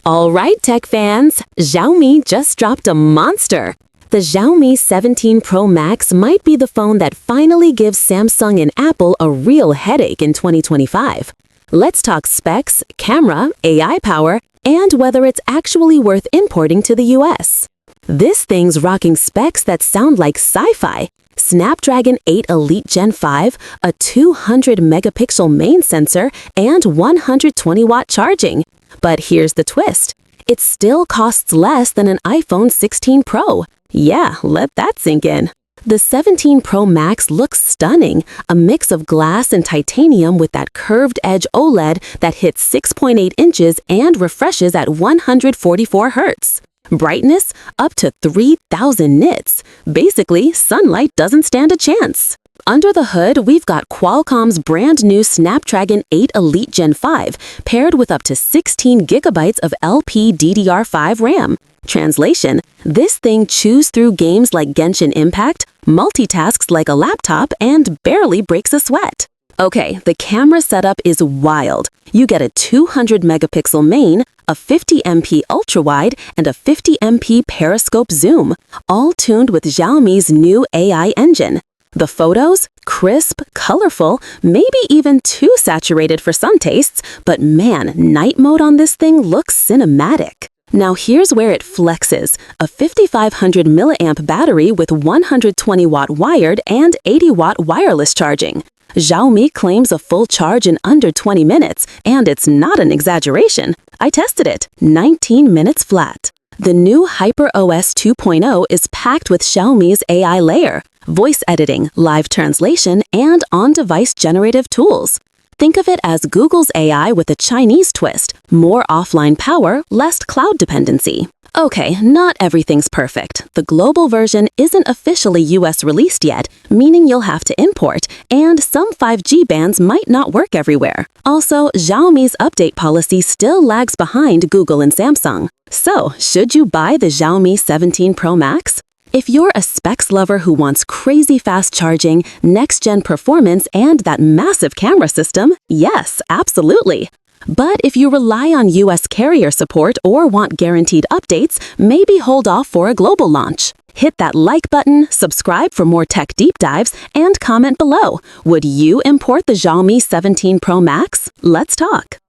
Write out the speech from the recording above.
All right, tech fans, Xiaomi just dropped a monster. The Xiaomi 17 Pro Max might be the phone that finally gives Samsung and Apple a real headache in 2025. Let's talk specs, camera, AI power, and whether it's actually worth importing to the US. This thing's rocking specs that sound like sci-fi. Snapdragon 8 Elite Gen 5, a 200-megapixel main sensor, and 120-watt charging. But here's the twist. It still costs less than an iPhone 16 Pro. Yeah, let that sink in. The 17 Pro Max looks stunning, a mix of glass and titanium with that curved edge OLED that hits 6.8 inches and refreshes at 144 Hz. Brightness up to 3,000 nits. Basically, sunlight doesn't stand a chance. Under the hood, we've got Qualcomm's brand new Snapdragon 8 Elite Gen 5, paired with up to 16 gigabytes of LPDDR5 RAM. Translation, this thing chews through games like Genshin Impact, multitasks like a laptop, and barely breaks a sweat. Okay, the camera setup is wild. You get a 200-megapixel main, a 50MP ultra-wide, and a 50MP periscope zoom, all tuned with Xiaomi's new AI engine. The photos? Crisp, colorful, maybe even too saturated for some tastes, but man, night mode on this thing looks cinematic. Now here's where it flexes, a 5500 milliamp battery with 120-watt wired and 80-watt wireless charging. Xiaomi claims a full charge in under 20 minutes, and it's not an exaggeration. I tested it, 19 minutes flat. The new HyperOS 2.0 is packed with Xiaomi's AI layer, voice editing, live translation, and on-device generative tools. Think of it as Google's AI with a Chinese twist, more offline power, less cloud dependency. Okay, not everything's perfect. The global version isn't officially US released yet, meaning you'll have to import, and some 5G bands might not work everywhere. Also, Xiaomi's update policy still lags behind Google and Samsung. So, should you buy the Xiaomi 17 Pro Max? If you're a specs lover who wants crazy fast charging, next-gen performance, and that massive camera system, yes, absolutely. But if you rely on US carrier support or want guaranteed updates, maybe hold off for a global launch. Hit that like button, subscribe for more tech deep dives, and comment below. Would you import the Xiaomi 17 Pro Max? Let's talk.